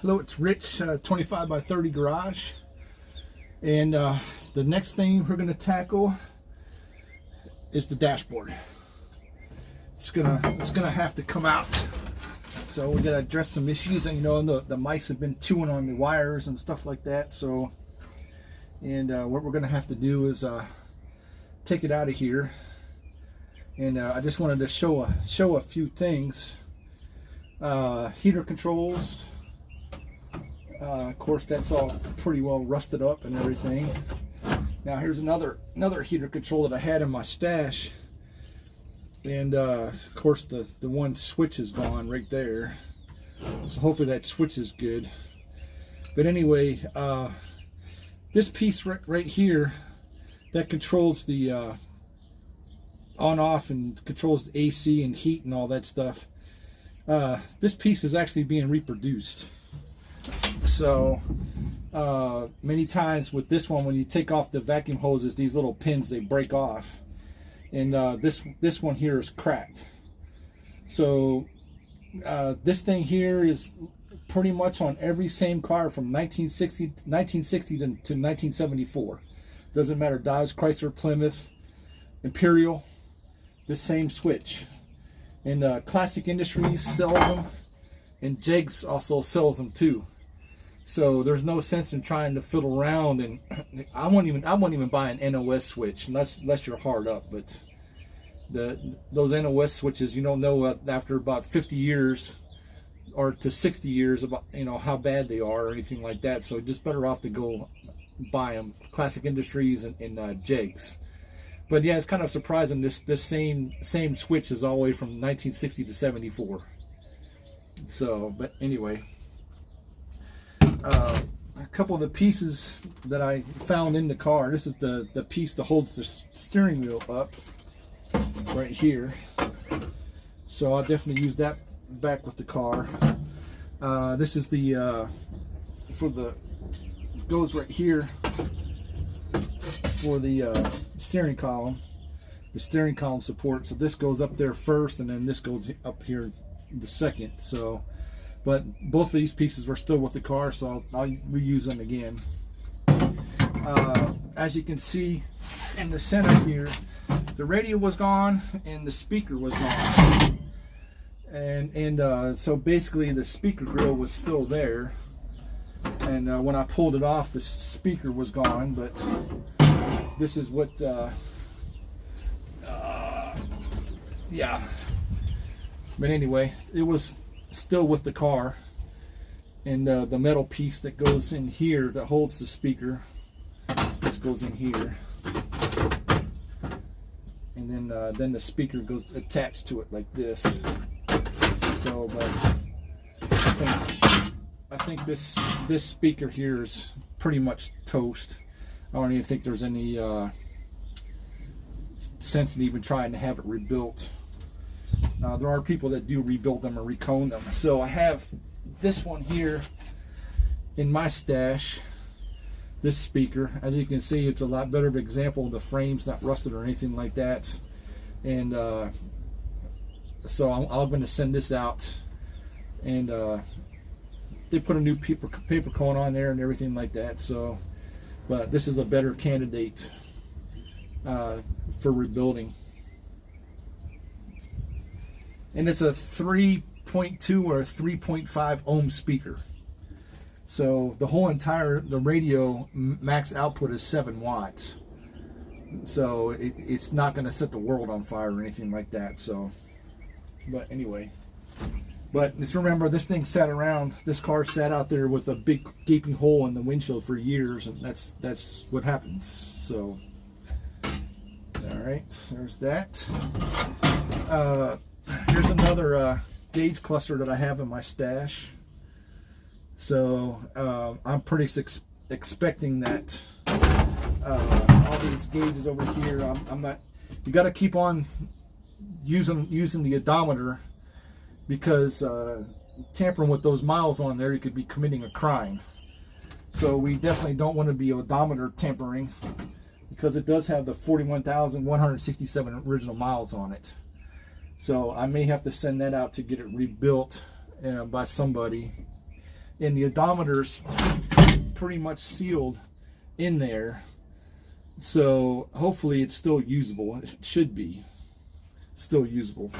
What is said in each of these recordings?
Hello, it's Rich, 25 by 30 garage, and the next thing we're going to tackle is the dashboard. It's gonna have to come out, so we're gonna address some issues. And the mice have been chewing on the wires and stuff like that. So, and what we're gonna have to do is take it out of here. And I just wanted to show a few things. Heater controls. Of course, that's all pretty well rusted up and everything. Now here's another heater control that I had in my stash, and of course the one switch is gone right there. So hopefully that switch is good. But anyway, this piece right here that controls the on-off and controls the AC and heat and all that stuff. This piece is actually being reproduced. So many times with this one, when you take off the vacuum hoses, these little pins, they break off, and this one here is cracked. So this thing here is pretty much on every same car from 1960 to 1974. Doesn't matter, Dodge, Chrysler, Plymouth, Imperial, this same switch. And Classic Industries sells them, and Jegs also sells them too. So there's no sense in trying to fiddle around, and I won't even buy an NOS switch unless you're hard up. But those NOS switches, you don't know after about 50 years or to 60 years about how bad they are or anything like that. So just better off to go buy them, Classic Industries and Jegs. But yeah, it's kind of surprising this same switch is all the way from 1960 to 74. So, but anyway. A couple of the pieces that I found in the car. This is the piece that holds the steering wheel up right here. So I'll definitely use that back with the car. This is the goes right here for the steering column. The steering column support. So this goes up there first, and then this goes up here the second. So. But both of these pieces were still with the car, so I'll reuse them again. As you can see in the center here, the radio was gone and the speaker was gone. And so basically the speaker grill was still there. And when I pulled it off, the speaker was gone. But this is what, yeah. But anyway, it was still with the car, and the metal piece that goes in here that holds the speaker, this goes in here, and then the speaker goes attached to it like this. So, but I think this speaker here is pretty much toast. I don't even think there's any sense in even trying to have it rebuilt. There are people that do rebuild them or recone them. So I have this one here in my stash, this speaker. As you can see, it's a lot better of an example. The frame's not rusted or anything like that. And so I'm going to send this out. And they put a new paper cone on there and everything like that. So, but this is a better candidate for rebuilding. And it's a 3.2 or a 3.5 ohm speaker. So the whole the radio max output is 7 watts. So it's not going to set the world on fire or anything like that. So, but anyway. But just remember, this thing this car sat out there with a big gaping hole in the windshield for years, and that's what happens. So, all right, there's that. Here's another gauge cluster that I have in my stash. So I'm pretty expecting that all these gauges over here. I'm not. You got to keep on using the odometer, because tampering with those miles on there, you could be committing a crime. So we definitely don't want to be odometer tampering, because it does have the 41,167 original miles on it. So I may have to send that out to get it rebuilt by somebody. and the odometer's pretty much sealed in there. So hopefully it's still usable. It should be still usable.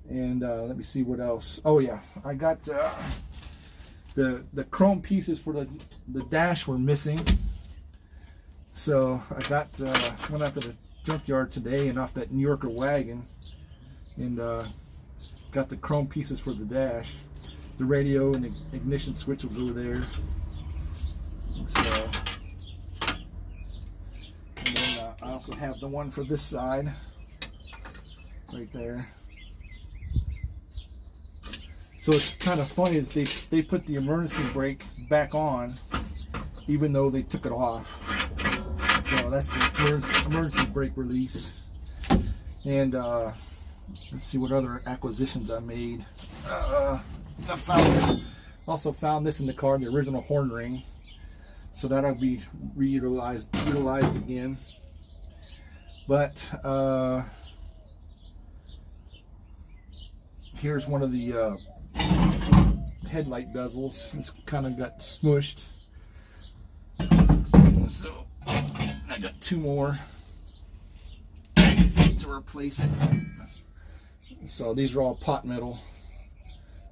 And let me see what else. Oh yeah, I got the chrome pieces for the dash were missing. So I got went out to the junkyard today and off that New Yorker wagon, and got the chrome pieces for the dash. The radio and the ignition switch will go there. So, and then I also have the one for this side, right there. So it's kind of funny that they put the emergency brake back on, even though they took it off. So that's the emergency brake release. And let's see what other acquisitions I made. I found this. Also found this in the car, the original horn ring. So that'll be utilized again. But here's one of the headlight bezels. It's kind of got smushed. So I got two more to replace it. So these are all pot metal.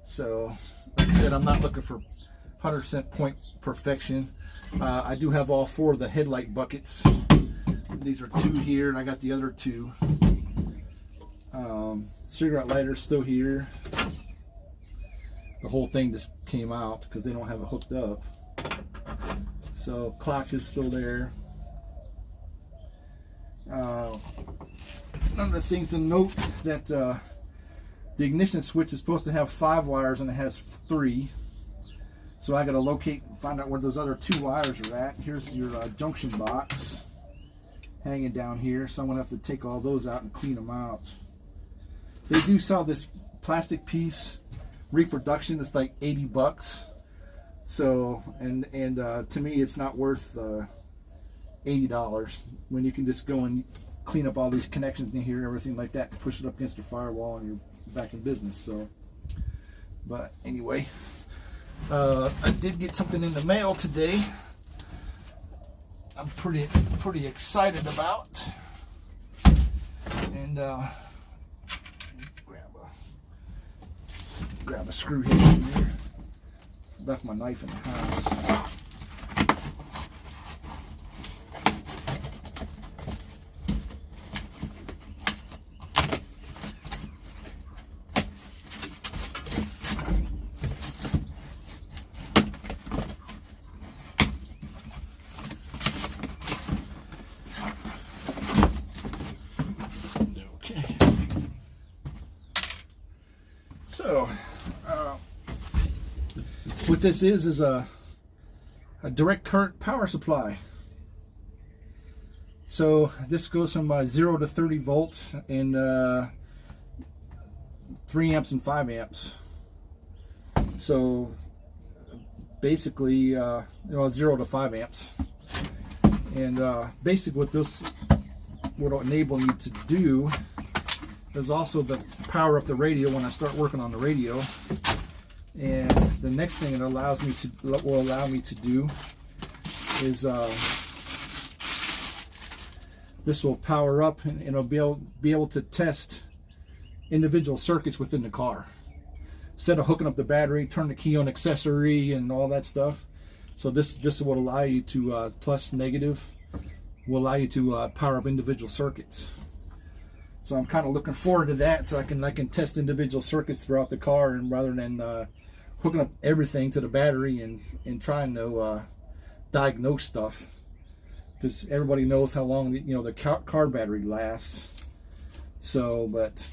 So like I said, I'm not looking for 100% point perfection. I do have all four of the headlight buckets. These are two here, and I got the other two. Cigarette lighter still here. The whole thing just came out because they don't have it hooked up. So clock is still there. One of the things to note that the ignition switch is supposed to have 5 wires and it has 3. So I got to locate and find out where those other 2 wires are at. Here's your junction box hanging down here. So I'm going to have to take all those out and clean them out. They do sell this plastic piece reproduction. It's like $80. So and to me it's not worth $80 when you can just go and clean up all these connections in here, everything like that, push it up against the firewall, and you're back in business. So, but anyway, I did get something in the mail today. I'm pretty excited about, and grab a screw here in here. Left my knife in the house. So, what this is a direct current power supply. So this goes from 0 to 30 volts in 3 amps and 5 amps. So basically, 0 to 5 amps. And basically what this will enable me to do is also to power up the radio when I start working on the radio. And the next thing it will allow me to do is this will power up, and it'll be able to test individual circuits within the car instead of hooking up the battery, turn the key on accessory and all that stuff. So this will allow you to plus negative will allow you to power up individual circuits. So I'm kind of looking forward to that, so I can test individual circuits throughout the car, and rather than hooking up everything to the battery and trying to diagnose stuff, because everybody knows how long the car battery lasts. So, but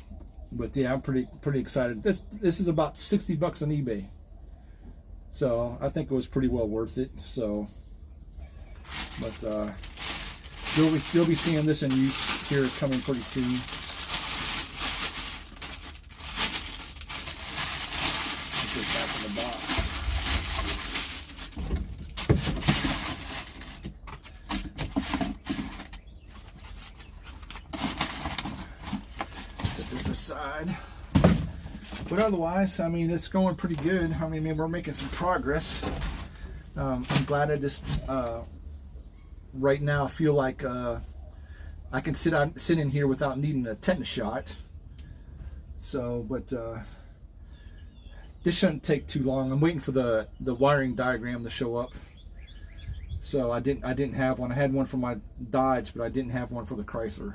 yeah, I'm pretty excited. This is about $60 on eBay, so I think it was pretty well worth it. So, but you'll be seeing this in use here coming pretty soon. Put it back in the box. Set this aside. But otherwise, I mean, it's going pretty good. I mean, we're making some progress. I'm glad I just right now feel like I can sit in here without needing a tetanus shot. So, but this shouldn't take too long. I'm waiting for the wiring diagram to show up. So I didn't have one. I had one for my Dodge, but I didn't have one for the Chrysler.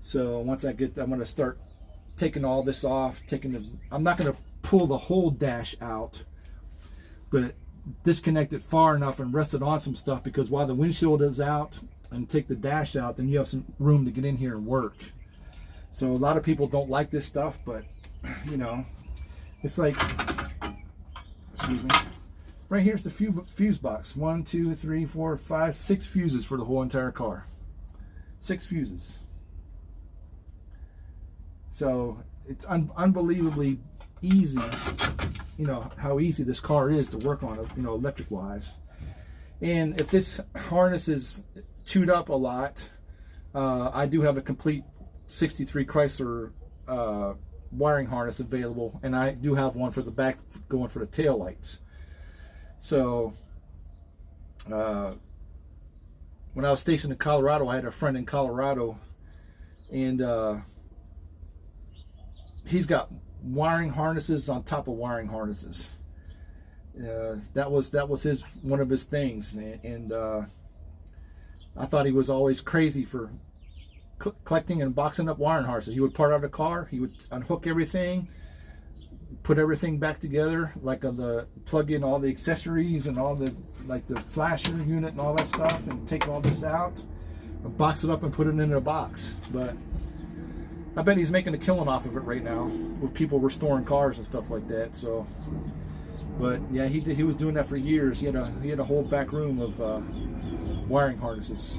So once I get, I'm going to start taking all this off. I'm not going to pull the whole dash out, but disconnect it far enough and rest it on some stuff, because while the windshield is out and take the dash out, then you have some room to get in here and work. So a lot of people don't like this stuff, but you know, it's like, excuse me, right here's the fuse box. 1, 2, 3, 4, 5, 6 fuses for the whole entire car. 6 fuses. So it's unbelievably easy, you know, how easy this car is to work on, you know, electric wise. And if this harness is chewed up a lot, I do have a complete 63 Chrysler wiring harness available, and I do have one for the back going for the tail lights. So when I was stationed in Colorado, I had a friend in Colorado, and he's got wiring harnesses on top of wiring harnesses. That was one of his things, and I thought he was always crazy for collecting and boxing up wiring harnesses. He would part out a car, he would unhook everything, put everything back together, like plug in all the accessories and all the, like the flasher unit and all that stuff, and take all this out and box it up and put it in a box. But I bet he's making a killing off of it right now with people restoring cars and stuff like that. So, but yeah, he was doing that for years. He had a whole back room of wiring harnesses.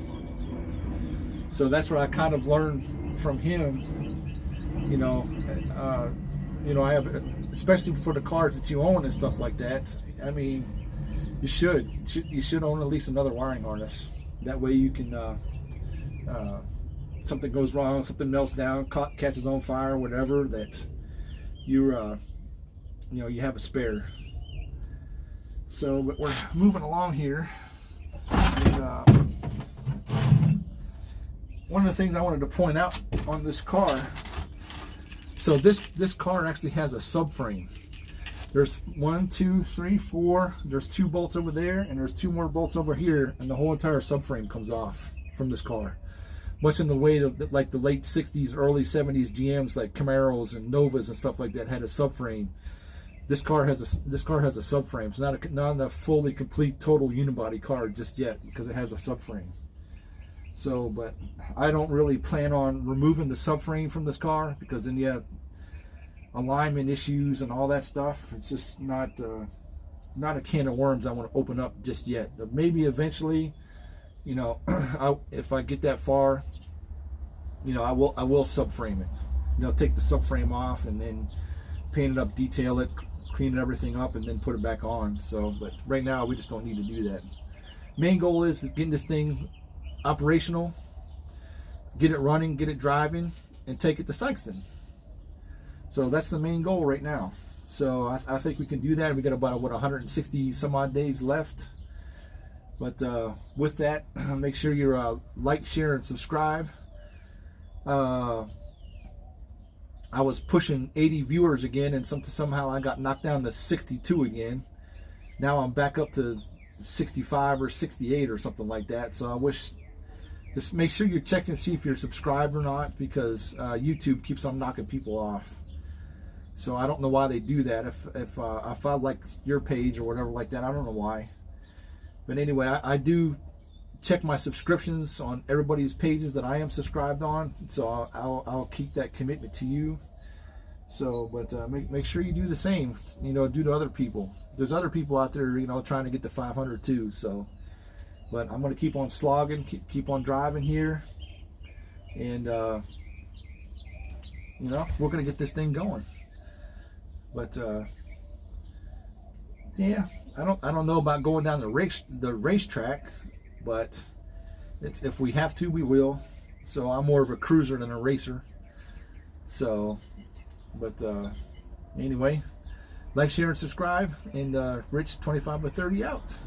So that's what I kind of learned from him. You know, I have, especially for the cars that you own and stuff like that. I mean, you should own at least another wiring harness. That way you can, something goes wrong, something melts down, catches on fire, whatever, that you have a spare. So, but we're moving along here. And, one of the things I wanted to point out on this car, so this car actually has a subframe. There's 1, 2, 3, 4, there's 2 bolts over there, and there's 2 more bolts over here, and the whole entire subframe comes off from this car. Much in the way of like the late 60s, early 70s GMs like Camaros and Novas and stuff like that had a subframe. This car has a subframe. It's not a fully complete total unibody car just yet, because it has a subframe. So, but I don't really plan on removing the subframe from this car, because then you have alignment issues and all that stuff. It's just not a can of worms I want to open up just yet. But maybe eventually, you know, if I get that far, you know, I will subframe it. You know, take the subframe off and then paint it up, detail it, clean everything up, and then put it back on. So, but right now we just don't need to do that. Main goal is getting this thing operational, get it running, get it driving, and take it to Sykeston. So that's the main goal right now. So I think we can do that. We got about 160 some odd days left. But with that, make sure you like, share, and subscribe. I was pushing 80 viewers again, and somehow I got knocked down to 62 again. Now I'm back up to 65 or 68 or something like that. So I wish, just make sure you check and see if you're subscribed or not, because YouTube keeps on knocking people off. So I don't know why they do that. If I like your page or whatever like that, I don't know why. But anyway, I do check my subscriptions on everybody's pages that I am subscribed on. So I'll keep that commitment to you. So, but make sure you do the same. You know, do to other people. There's other people out there, you know, trying to get to 500 too. So, but I'm going to keep on slogging, keep on driving here, and you know, we're going to get this thing going. But yeah, I don't know about going down the racetrack, but if we have to, we will. So I'm more of a cruiser than a racer. So, but Anyway, like, share, and subscribe. And Rich 25 by 30 out.